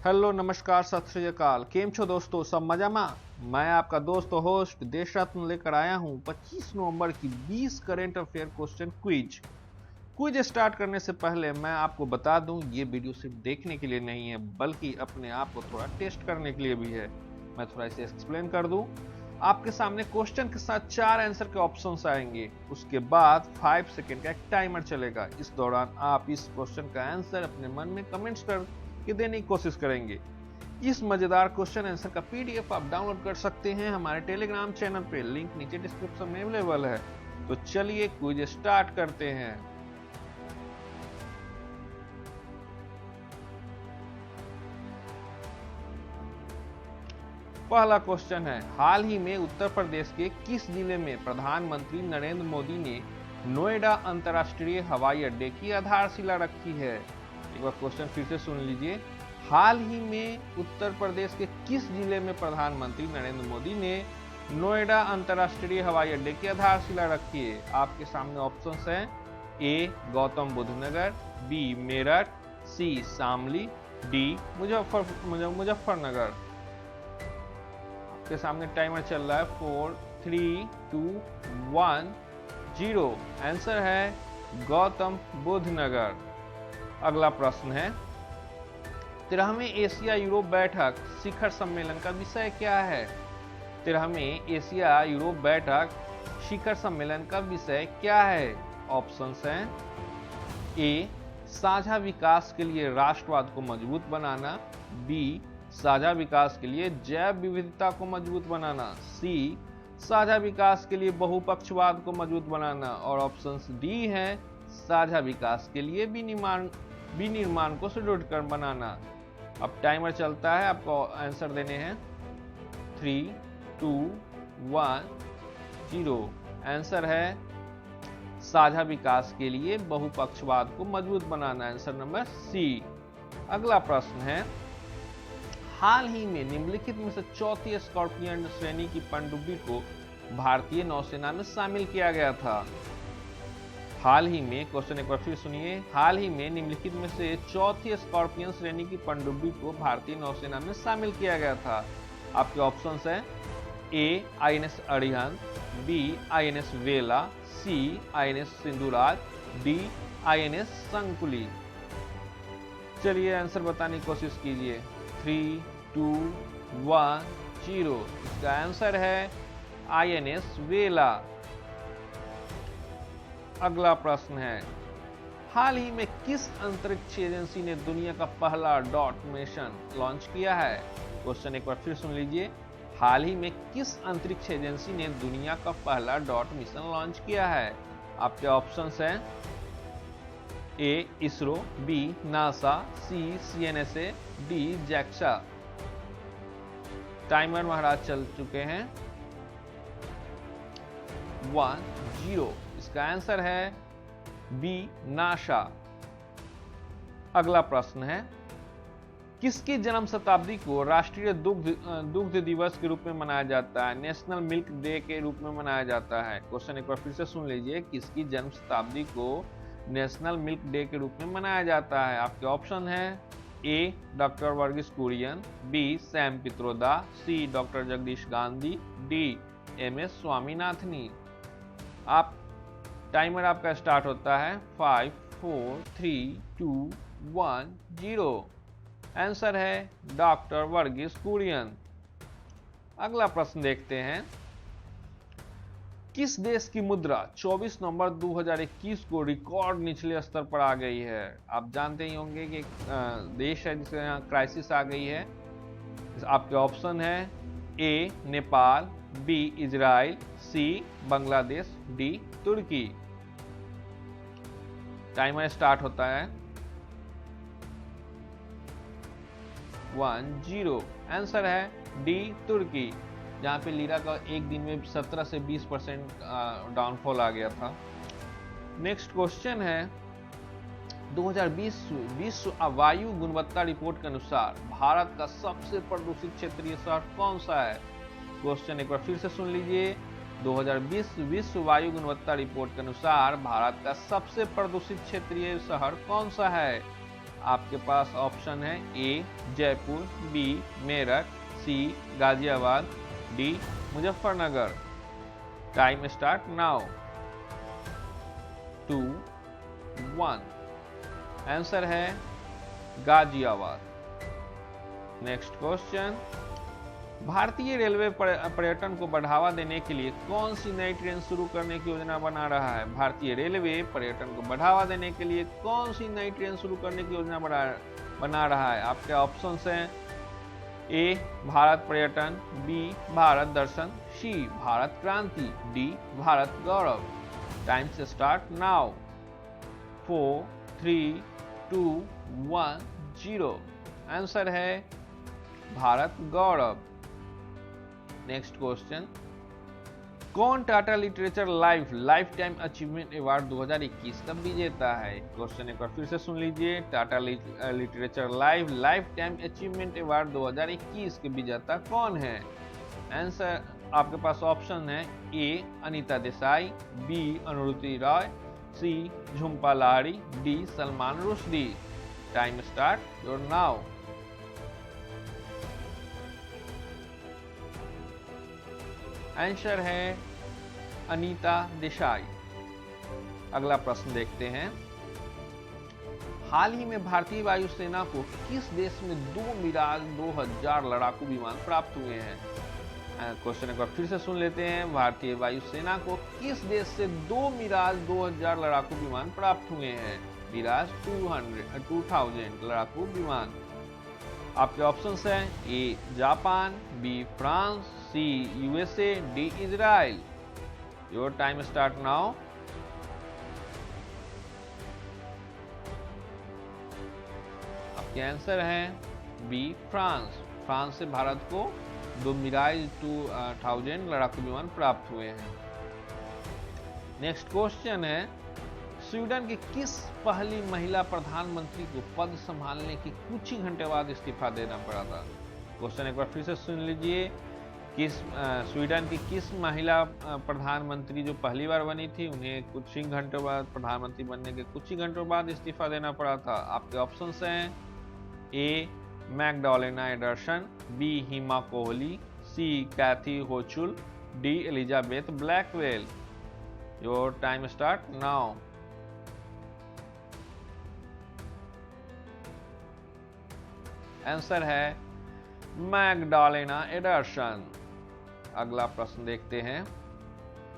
Hello नमस्कार सत श्री अकाल। केम छो दोस्तों, सब मजा में। मैं आपका दोस्त और होस्ट देश रत्न लेकर आया हूं 25 नवंबर की 20 current affair question quiz start करने से पहले मैं आपको बता दूं, ये वीडियो सिर्फ देखने के लिए नहीं है बल्कि अपने आप को थोड़ा टेस्ट करने के लिए भी है। मैं थोड़ा इसे एक्सप्लेन कर दूं। आपके सामने क्वेश्चन के साथ 4 आंसर के ऑप्शंस आएंगे। उसके बाद 5 सेकेंड का एक टाइमर चलेगा। इस दौरान आप इस क्वेश्चन का आंसर अपने मन में कमेंट्स कर के देने की कोशिश करेंगे। इस मजेदार क्वेश्चन आंसर का पीडीएफ आप डाउनलोड कर सकते हैं हमारे टेलीग्राम चैनल पे, लिंक नीचे डिस्क्रिप्शन में अवेलेबल है। तो चलिए क्विज स्टार्ट करते हैं। पहला क्वेश्चन है, हाल ही में उत्तर प्रदेश के किस जिले में प्रधानमंत्री नरेंद्र मोदी ने नोएडा अंतर्राष्ट्रीय हवाई अड्डे की आधारशिला रखी है? एक बार क्वेश्चन फिर से सुन लीजिए। हाल ही में उत्तर प्रदेश के किस जिले में प्रधानमंत्री नरेंद्र मोदी ने नोएडा अंतर्राष्ट्रीय हवाई अड्डे की आधारशिला रखी है? आपके सामने ऑप्शंस हैं, ए गौतम बुद्ध नगर, बी मेरठ, सी शामली, डी मुजफ्फरनगर। आपके सामने टाइमर चल रहा है। 4 3 2 1 0। आंसर है गौतम बुद्ध नगर। अगला प्रश्न है, 13वें एशिया यूरोप बैठक शिखर सम्मेलन का विषय क्या है? 13वें एशिया यूरोप बैठक शिखर सम्मेलन का विषय क्या है? ऑप्शंस हैं, ए साझा विकास के लिए राष्ट्रवाद को मजबूत बनाना, बी साझा विकास के लिए जैव विविधता को मजबूत बनाना, सी साझा विकास के लिए बहुपक्षवाद को मजबूत बनाना, और ऑप्शंस डी है साझा विकास के लिए विनिर्माण को सुदृढ़ कर बनाना। अब टाइमर चलता है, आपको आंसर देने हैं। 3 2 1 0। आंसर है साझा विकास के लिए बहुपक्षवाद को मजबूत बनाना, आंसर नंबर सी। अगला प्रश्न है, हाल ही में निम्नलिखित में से चौथी स्कॉर्पियन श्रेणी की पनडुब्बी को भारतीय नौसेना में शामिल किया गया था? हाल ही में, क्वेश्चन एक बार फिर सुनिए, हाल ही में निम्नलिखित में से चौथी स्कॉर्पियन श्रेणी की पनडुब्बी को भारतीय नौसेना में शामिल किया गया था? आपके ऑप्शंस हैं, ए आईएनएस अरिहंत, बी आईएनएस वेला, सी आईएनएस सिंधुराज, डी आईएनएस संकुली। चलिए आंसर बताने की कोशिश कीजिए। 3 2 1 0। इसका आंसर है आईएनएस वेला। अगला प्रश्न है, हाल ही में किस अंतरिक्ष एजेंसी ने दुनिया का पहला डॉट मिशन लॉन्च किया है? क्वेश्चन एक बार फिर सुन लीजिए। हाल ही में किस अंतरिक्ष एजेंसी ने दुनिया का पहला डॉट मिशन लॉन्च किया है? आपके ऑप्शंस हैं, ए इसरो, बी नासा, सी सीएनएसए, डी जैक्सा। टाइमर महाराज चल चुके हैं। 1 0। इसका आंसर है बी नासा। अगला प्रश्न है, किसकी जन्म शताब्दी को राष्ट्रीय दुग्ध दिवस के रूप में मनाया जाता है? नेशनल मिल्क डे के रूप में मनाया जाता है। क्वेश्चन एक बार फिर से सुन लीजिए, किसकी जन्म शताब्दी को नेशनल मिल्क डे के रूप में मनाया जाता है? आपके ऑप्शन है, A doctor Varghese Kurien, B Sam Pitroda, C doctor Jagdish Gandhi, D MS Swaminathan. आप टाइमर आपका स्टार्ट होता है। 5 4 3 2 1 0। आंसर है डॉक्टर वर्गीस कुरियन। अगला प्रश्न देखते हैं, किस देश की मुद्रा 24 नवंबर 2021 को रिकॉर्ड निचले स्तर पर आ गई है? आप जानते ही होंगे कि देश है जिसके यहाँ क्राइसिस आ गई है। आपके ऑप्शन है, ए नेपाल, बी इजराइल, सी बांग्लादेश, डी तुर्की। टाइमर स्टार्ट होता है। 1 0। आंसर है डी तुर्की, जहां पे लीरा का एक दिन में 17 से 20% डाउनफॉल आ गया था। नेक्स्ट क्वेश्चन है, 2020 विश्व वायु गुणवत्ता रिपोर्ट के अनुसार भारत का सबसे प्रदूषित क्षेत्रीय शहर कौन सा है? क्वेश्चन एक बार फिर से सुन लीजिए। 2020 विश्व वायु गुणवत्ता रिपोर्ट के अनुसार भारत का सबसे प्रदूषित क्षेत्रीय शहर कौन सा है? आपके पास ऑप्शन है A Jaipur, B Meerut, C Ghaziabad, D Muzaffarnagar. Time start now. 2, 1। Answer है गाजियाबाद। नेक्स्ट क्वेश्चन, भारतीय रेलवे पर्यटन को बढ़ावा देने के लिए कौन सी नई ट्रेन शुरू करने की योजना बना रहा है? भारतीय रेलवे पर्यटन को बढ़ावा देने के लिए कौन सी नई ट्रेन शुरू करने की योजना बना रहा है? आपके ऑप्शंस हैं ए भारत पर्यटन, बी भारत दर्शन, सी भारत क्रांति, डी भारत गौरव। टाइम से स्टार्ट नाउ। 4, 3, 2, 1, 0। आंसर है भारत गौरव। नेक्स्ट क्वेश्चन, कौन Tata literature life time achievement award 2021 का विजेता है? क्वेश्चन एक बार फिर से सुन लीजिए। Tata literature life time achievement award 2021 के विजेता कौन है? आंसर आपके पास ऑप्शन है ए अनीता देसाई, बी अनुरुति Roy, C Jhumpa Lahiri, D Salman Rushdie. Time start your now. Answer है अनीता देसाई। अगला प्रश्न देखते हैं, हाल ही में भारतीय वायुसेना को किस देश में 2 मिराज 2000 लड़ाकू विमान प्राप्त हुए हैं? क्वेश्चन एक बार फिर से सुन लेते हैं। भारतीय वायुसेना को किस देश से 2 मिराज 2000 लड़ाकू विमान प्राप्त हुए हैं? मिराज 2000 लड़ाकू विमान। आपके ऑप्शंस हैं A Japan, B France, C USA, D Israel. Your time start now. आपके आंसर हैं बी फ्रांस। फ्रांस से भारत को 2 मिराज 2000 लड़ाकू विमान प्राप्त हुए हैं। नेक्स्ट क्वेश्चन है, स्वीडन की किस पहली महिला प्रधानमंत्री को पद संभालने के कुछ ही घंटे बाद इस्तीफा देना पड़ा था? क्वेश्चन एक बार फिर से सुन लीजिए। स्वीडन की किस महिला प्रधानमंत्री जो पहली बार बनी थी, उन्हें कुछ ही घंटों बाद, प्रधानमंत्री बनने के कुछ ही घंटों बाद इस्तीफा देना पड़ा था? आपके ऑप्शंस हैं A Magdalena Andersson, B Hima Kohli, C Kathy Hochul, D Elizabeth Blackwell. Your time start now. Answer है मैग्डालेना एंडरसन। अगला प्रश्न देखते हैं,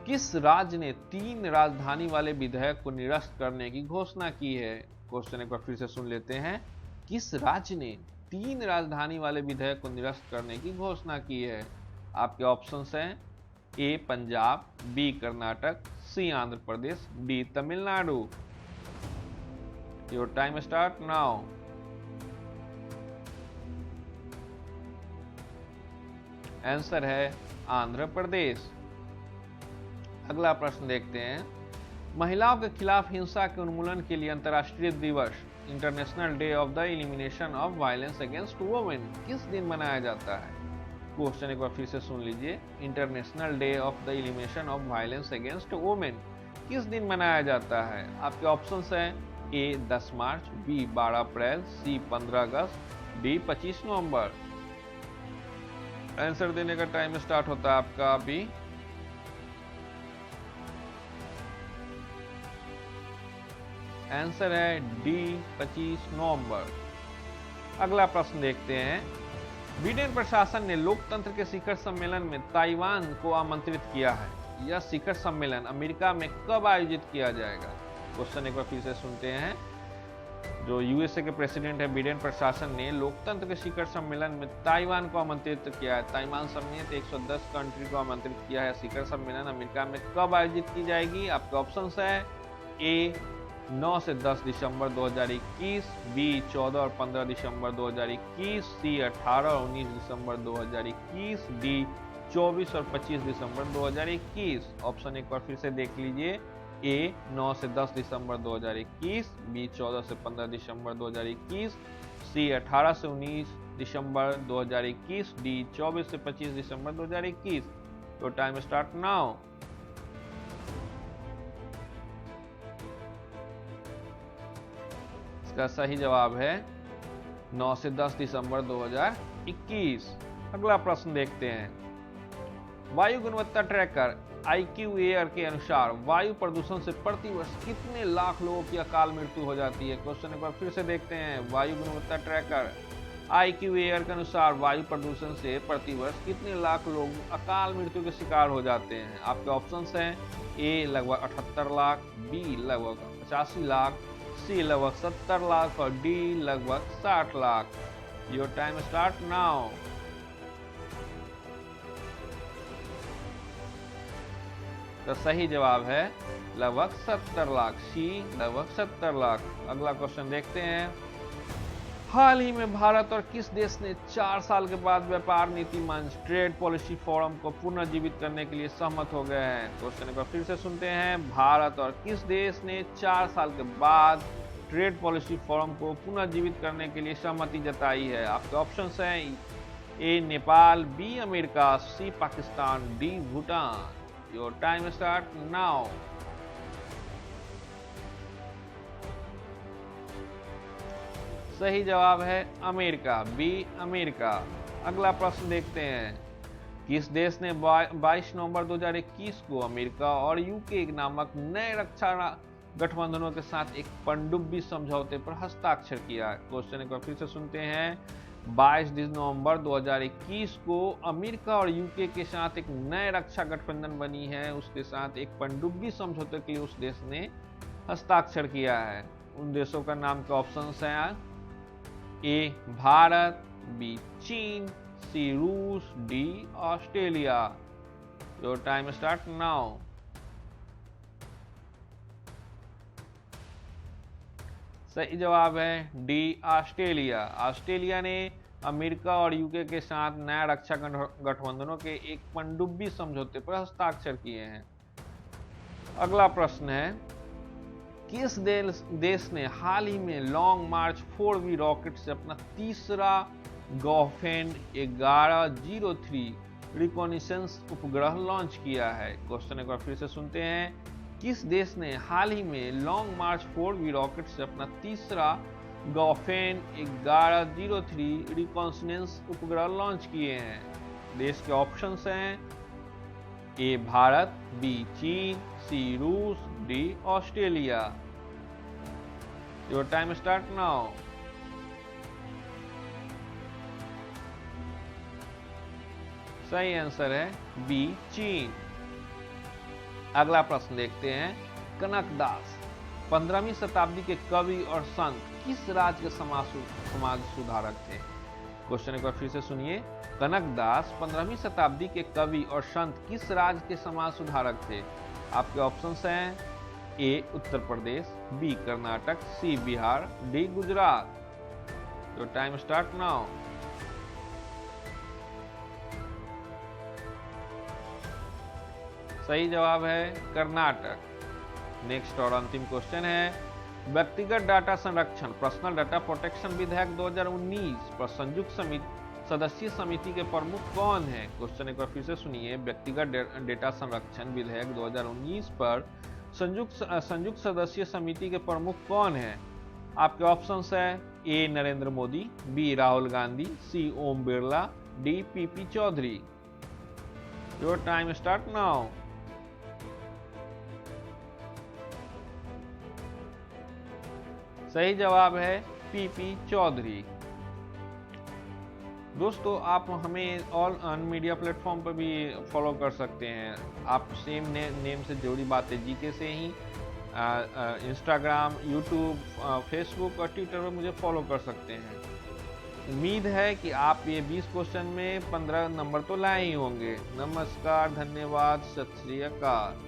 किस राज्य ने 3 राजधानी वाले विधेयक को निरस्त करने की घोषणा की है? क्वेश्चन एक बार फिर से सुन लेते हैं। किस राज्य ने 3 राजधानी वाले विधेयक को निरस्त करने की घोषणा की है? आपके ऑप्शंस हैं A Punjab, B Karnataka, C Andhra Pradesh, D Tamil Nadu. Your time start now. Answer है आंध्र प्रदेश। अगला प्रश्न देखते हैं, महिलाओं के खिलाफ हिंसा के उन्मूलन के लिए अंतर्राष्ट्रीय दिवस international day of the elimination of violence against women किस दिन मनाया जाता है? क्वेश्चन एक बार फिर से सुन लीजिए। International day of the elimination of violence against women किस दिन मनाया जाता है? आपके ऑप्शंस हैं ए 10 मार्च, बी 12 अप्रैल, सी 15 अगस्त, डी 25 नवंबर। आंसर देने का टाइम स्टार्ट होता है आपका अभी। आंसर है डी 25 नवंबर। अगला प्रश्न देखते हैं, बिडेन प्रशासन ने लोकतंत्र के शिखर सम्मेलन में ताइवान को आमंत्रित किया है। यह शिखर सम्मेलन अमेरिका में कब आयोजित किया जाएगा? क्वेश्चन एक बार फिर से सुनते हैं। जो यूएसए के प्रेसिडेंट है बिडेन प्रशासन ने लोकतंत्र के शिखर सम्मेलन में ताइवान को आमंत्रित किया है। ताइवान समेत 110 कंट्री को आमंत्रित किया है। शिखर सम्मेलन अमेरिका में कब आयोजित की जाएगी? आपके ऑप्शंस है ए 9 से 10 दिसंबर 2021, बी 14 और 15 दिसंबर 2021, सी 18 और 19 दिसंबर 2021, डी 24 और 25 दिसंबर 2021। ऑप्शन एक बार फिर से देख लीजिए। ए 9 से 10 दिसंबर 2021, बी 14 से 15 दिसंबर 2021, सी 18 से 19 दिसंबर 2021, डी 24 से 25 दिसंबर 2021। तो टाइम स्टार्ट नाउ। इसका सही जवाब है 9 से 10 दिसंबर 2021। अगला प्रश्न देखते हैं। वायु गुणवत्ता ट्रैकर IQAir के अनुसार वायु प्रदूषण से प्रति वर्ष कितने लाख लोगों की अकाल मृत्यु हो जाती है? क्वेश्चन एक बार फिर से देखते हैं। वायु गुणवत्ता ट्रैकर IQAir के अनुसार वायु प्रदूषण से प्रति वर्ष कितने लाख लोग अकाल मृत्यु के शिकार हो जाते हैं? आपके ऑप्शंस हैं A लगभग 78 लाख, B लगभग 85 लाख, C लगभग 70 लाख और D लगभग 60 lakh. Your time start now. तो सही जवाब है लगभग 70 लाख, सी लगभग 70 लाख। अगला क्वेश्चन देखते हैं। हाल ही में भारत और किस देश ने 4 साल के बाद व्यापार नीति मंच ट्रेड पॉलिसी फोरम को पुनर्जीवित करने के लिए सहमत हो गए हैं? क्वेश्चन एक बार फिर से सुनते हैं। भारत और किस देश ने 4 साल के बाद ट्रेड पॉलिसी फोरम को पुनर्जीवित करने के लिए सहमति जताई है? आपके ऑप्शंस हैं A Nepal, B America, C Pakistan, D Bhutan. Your time start now. सही जवाब है अमेरिका, B अमेरिका। अगला प्रश्न देखते हैं। किस देश ने 22 नवंबर 2021 को अमेरिका और यूके नामक नए रक्षा गठबंधनों के साथ एक पनडुब्बी समझौते पर हस्ताक्षर किया? क्वेश्चन एक बार फिर से सुनते हैं। 22 नवंबर 2021 को अमेरिका और यूके के साथ एक नए रक्षा गठबंधन बनी है, उसके साथ एक पनडुब्बी समझौते के लिए उस देश ने हस्ताक्षर किया है। उन देशों का नाम के ऑप्शंस हैं A भारत, B चीन, C रूस, D Australia. Your time start now. सही जवाब है D ऑस्ट्रेलिया। ऑस्ट्रेलिया ने अमेरिका और यूके के साथ नया रक्षा गठबंधनों के एक पनडुब्बी समझौते पर हस्ताक्षर किए हैं। अगला प्रश्न है। किस देश ने हाल ही में लॉन्ग मार्च 4V रॉकेट से अपना तीसरा गॉफेन 1103 रिकॉनिसेंस उपग्रह लॉन्च किया है? क्वेश्चन एक बार फिर से सुनते हैं। किस देश ने हाल ही में लॉन्ग मार्च 4V रॉकेट से अपना तीसरा गॉफेन 1103 रिकॉनिसेंस उपग्रह लॉन्च किए हैं? देश के ऑप्शंस हैं A भारत, B चीन, C रूस, D Australia. Your time start now. सही आंसर है B चीन। अगला प्रश्न देखते हैं। कनकदास 15वीं शताब्दी के कवि और संत किस राज्य के समाज सुधारक थे? क्वेश्चन एक बार फिर से सुनिए। कनकदास 15वीं शताब्दी के कवि और संत किस राज्य के समाज सुधारक थे? आपके ऑप्शंस हैं A Uttar Pradesh, B Karnataka, C Bihar, D Gujarat. Your time start now. सही जवाब है कर्नाटक। नेक्स्ट और अंतिम क्वेश्चन है। व्यक्तिगत डाटा संरक्षण पर्सनल डाटा प्रोटेक्शन विधेयक 2019 पर संयुक्त सदस्यीय समिति के प्रमुख कौन है? क्वेश्चन एक बार फिर से सुनिए। व्यक्तिगत डेटा संरक्षण विधेयक 2019 पर संयुक्त सदस्यीय समिति के प्रमुख कौन है? आपके ऑप्शंस है A Narendra Modi, B Rahul Gandhi, C Om Birla, D PP Chaudhary. Your time start now. सही जवाब है PP चौधरी। दोस्तों आप हमें ऑल मीडिया प्लेटफॉर्म पर भी फॉलो कर सकते हैं। आप सेम नेम से जुड़ी बातें जीके से ही इंस्टाग्राम, यूट्यूब, फेसबुक और ट्विटर पर मुझे फॉलो कर सकते हैं। उम्मीद है कि आप ये 20 क्वेश्चन में 15 नंबर तो लाए ही होंगे। नमस्कार, धन्यवाद, सत श्री अकाल।